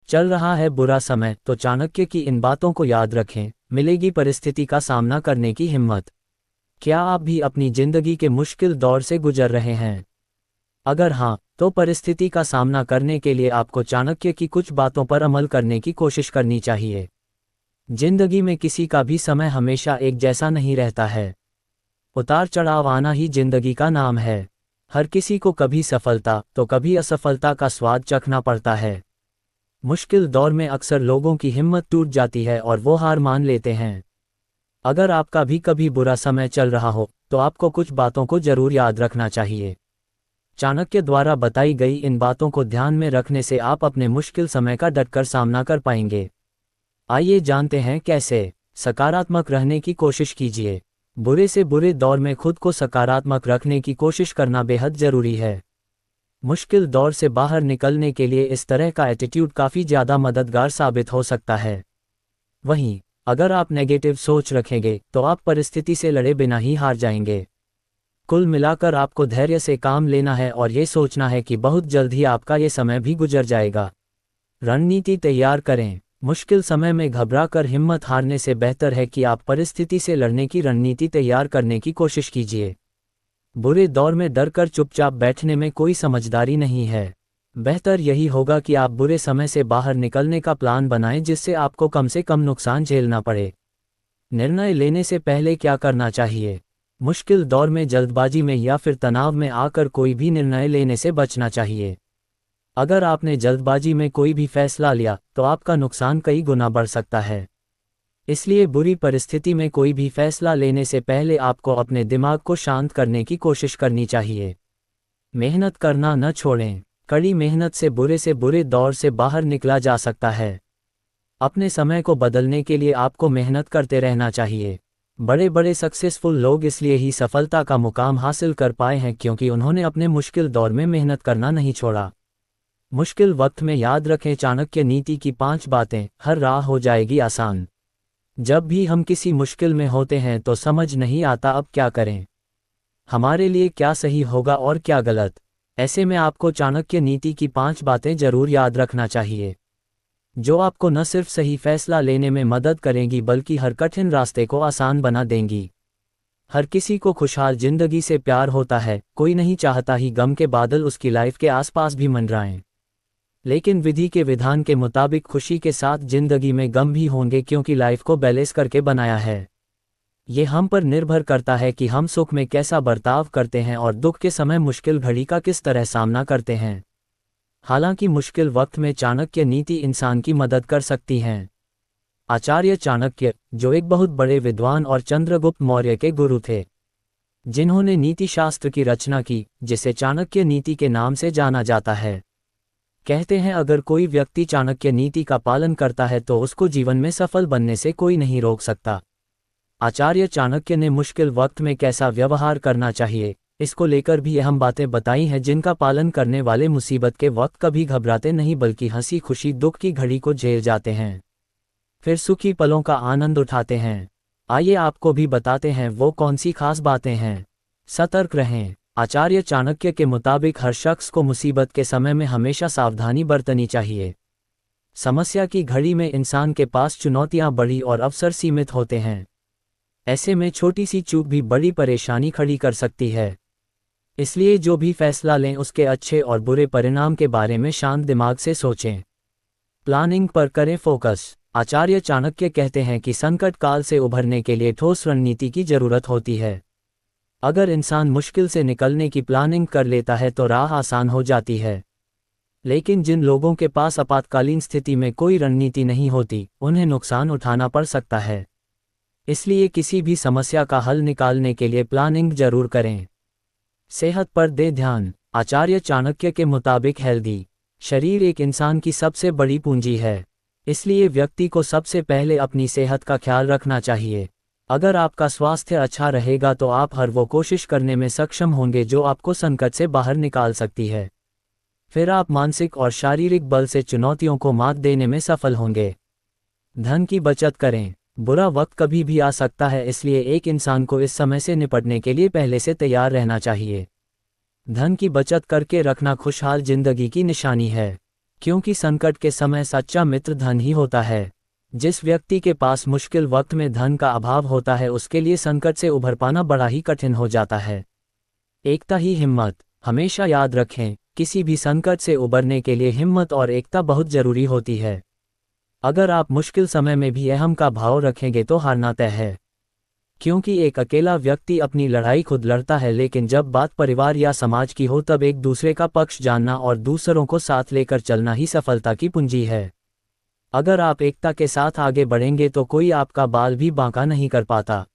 चल रहा है बुरा समय तो चाणक्य की इन बातों को याद रखें, मिलेगी परिस्थिति का सामना करने की हिम्मत। क्या आप भी अपनी जिंदगी के मुश्किल दौर से गुजर रहे हैं? अगर हाँ, तो परिस्थिति का सामना करने के लिए आपको चाणक्य की कुछ बातों पर अमल करने की कोशिश करनी चाहिए। जिंदगी में किसी का भी समय हमेशा एक जैसा नहीं रहता है। उतार चढ़ाव आना ही जिंदगी का नाम है। हर किसी को कभी सफलता तो कभी असफलता का स्वाद चखना पड़ता है। मुश्किल दौर में अक्सर लोगों की हिम्मत टूट जाती है और वो हार मान लेते हैं। अगर आपका भी कभी बुरा समय चल रहा हो तो आपको कुछ बातों को जरूर याद रखना चाहिए। चाणक्य द्वारा बताई गई इन बातों को ध्यान में रखने से आप अपने मुश्किल समय का डटकर सामना कर पाएंगे। आइए जानते हैं कैसे। सकारात्मक रहने की कोशिश कीजिए। बुरे से बुरे दौर में खुद को सकारात्मक रखने की कोशिश करना बेहद जरूरी है। मुश्किल दौर से बाहर निकलने के लिए इस तरह का एटीट्यूड काफ़ी ज़्यादा मददगार साबित हो सकता है। वहीं अगर आप नेगेटिव सोच रखेंगे तो आप परिस्थिति से लड़े बिना ही हार जाएंगे। कुल मिलाकर आपको धैर्य से काम लेना है और ये सोचना है कि बहुत जल्द ही आपका ये समय भी गुजर जाएगा। रणनीति तैयार करें। मुश्किल समय में घबरा कर हिम्मत हारने से बेहतर है कि आप परिस्थिति से लड़ने की रणनीति तैयार करने की कोशिश कीजिए। बुरे दौर में डरकर चुपचाप बैठने में कोई समझदारी नहीं है। बेहतर यही होगा कि आप बुरे समय से बाहर निकलने का प्लान बनाएं जिससे आपको कम से कम नुकसान झेलना पड़े। निर्णय लेने से पहले क्या करना चाहिए? मुश्किल दौर में जल्दबाजी में या फिर तनाव में आकर कोई भी निर्णय लेने से बचना चाहिए। अगर आपने जल्दबाजी में कोई भी फैसला लिया तो आपका नुकसान कई गुना बढ़ सकता है। इसलिए बुरी परिस्थिति में कोई भी फैसला लेने से पहले आपको अपने दिमाग को शांत करने की कोशिश करनी चाहिए। मेहनत करना न छोड़ें। कड़ी मेहनत से बुरे दौर से बाहर निकला जा सकता है। अपने समय को बदलने के लिए आपको मेहनत करते रहना चाहिए। बड़े बड़े सक्सेसफुल लोग इसलिए ही सफलता का मुकाम हासिल कर पाए हैं क्योंकि उन्होंने अपने मुश्किल दौर में मेहनत करना नहीं छोड़ा। मुश्किल वक्त में याद रखें चाणक्य नीति की 5 बातें, हर राह हो जाएगी आसान। जब भी हम किसी मुश्किल में होते हैं तो समझ नहीं आता अब क्या करें, हमारे लिए क्या सही होगा और क्या गलत। ऐसे में आपको चाणक्य नीति की 5 बातें जरूर याद रखना चाहिए, जो आपको न सिर्फ सही फैसला लेने में मदद करेंगी बल्कि हर कठिन रास्ते को आसान बना देंगी। हर किसी को खुशहाल जिंदगी से प्यार होता है, कोई नहीं चाहता ही गम के बादल उसकी लाइफ के आसपास भी मंडराएं। लेकिन विधि के विधान के मुताबिक खुशी के साथ जिंदगी में गम भी होंगे क्योंकि लाइफ को बैलेंस करके बनाया है। ये हम पर निर्भर करता है कि हम सुख में कैसा बर्ताव करते हैं और दुख के समय मुश्किल घड़ी का किस तरह सामना करते हैं। हालांकि मुश्किल वक्त में चाणक्य नीति इंसान की मदद कर सकती हैं। आचार्य चाणक्य, जो एक बहुत बड़े विद्वान और चंद्रगुप्त मौर्य के गुरु थे, जिन्होंने नीति शास्त्र की रचना की, जिसे चाणक्य नीति के नाम से जाना जाता है, कहते हैं अगर कोई व्यक्ति चाणक्य नीति का पालन करता है तो उसको जीवन में सफल बनने से कोई नहीं रोक सकता। आचार्य चाणक्य ने मुश्किल वक्त में कैसा व्यवहार करना चाहिए, इसको लेकर भी अहम बातें बताई हैं जिनका पालन करने वाले मुसीबत के वक्त कभी घबराते नहीं बल्कि हंसी खुशी दुख की घड़ी को झेल जाते हैं, फिर सुखी पलों का आनंद उठाते हैं। आइए आपको भी बताते हैं वो कौन सी खास बातें हैं। सतर्क रहें। आचार्य चाणक्य के मुताबिक हर शख्स को मुसीबत के समय में हमेशा सावधानी बरतनी चाहिए। समस्या की घड़ी में इंसान के पास चुनौतियां बड़ी और अवसर सीमित होते हैं। ऐसे में छोटी सी चूक भी बड़ी परेशानी खड़ी कर सकती है। इसलिए जो भी फैसला लें उसके अच्छे और बुरे परिणाम के बारे में शांत दिमाग से सोचें। प्लानिंग पर करें फोकस। आचार्य चाणक्य कहते हैं कि संकट काल से उभरने के लिए ठोस रणनीति की जरूरत होती है। अगर इंसान मुश्किल से निकलने की प्लानिंग कर लेता है तो राह आसान हो जाती है। लेकिन जिन लोगों के पास आपातकालीन स्थिति में कोई रणनीति नहीं होती, उन्हें नुकसान उठाना पड़ सकता है। इसलिए किसी भी समस्या का हल निकालने के लिए प्लानिंग जरूर करें। सेहत पर दे ध्यान। आचार्य चाणक्य के मुताबिक हेल्दी शरीर एक इंसान की सबसे बड़ी पूंजी है। इसलिए व्यक्ति को सबसे पहले अपनी सेहत का ख्याल रखना चाहिए। अगर आपका स्वास्थ्य अच्छा रहेगा तो आप हर वो कोशिश करने में सक्षम होंगे जो आपको संकट से बाहर निकाल सकती है। फिर आप मानसिक और शारीरिक बल से चुनौतियों को मात देने में सफल होंगे। धन की बचत करें। बुरा वक्त कभी भी आ सकता है, इसलिए एक इंसान को इस समय से निपटने के लिए पहले से तैयार रहना चाहिए। धन की बचत करके रखना खुशहाल जिंदगी की निशानी है। क्योंकि संकट के समय सच्चा मित्र धन ही होता है। जिस व्यक्ति के पास मुश्किल वक्त में धन का अभाव होता है उसके लिए संकट से उभर पाना बड़ा ही कठिन हो जाता है। एकता ही हिम्मत। हमेशा याद रखें, किसी भी संकट से उबरने के लिए हिम्मत और एकता बहुत जरूरी होती है। अगर आप मुश्किल समय में भी अहम का भाव रखेंगे तो हारना तय है। क्योंकि एक अकेला व्यक्ति अपनी लड़ाई खुद लड़ता है, लेकिन जब बात परिवार या समाज की हो तब एक दूसरे का पक्ष जानना और दूसरों को साथ लेकर चलना ही सफलता की पूंजी है। अगर आप एकता के साथ आगे बढ़ेंगे तो कोई आपका बाल भी बांका नहीं कर पाता।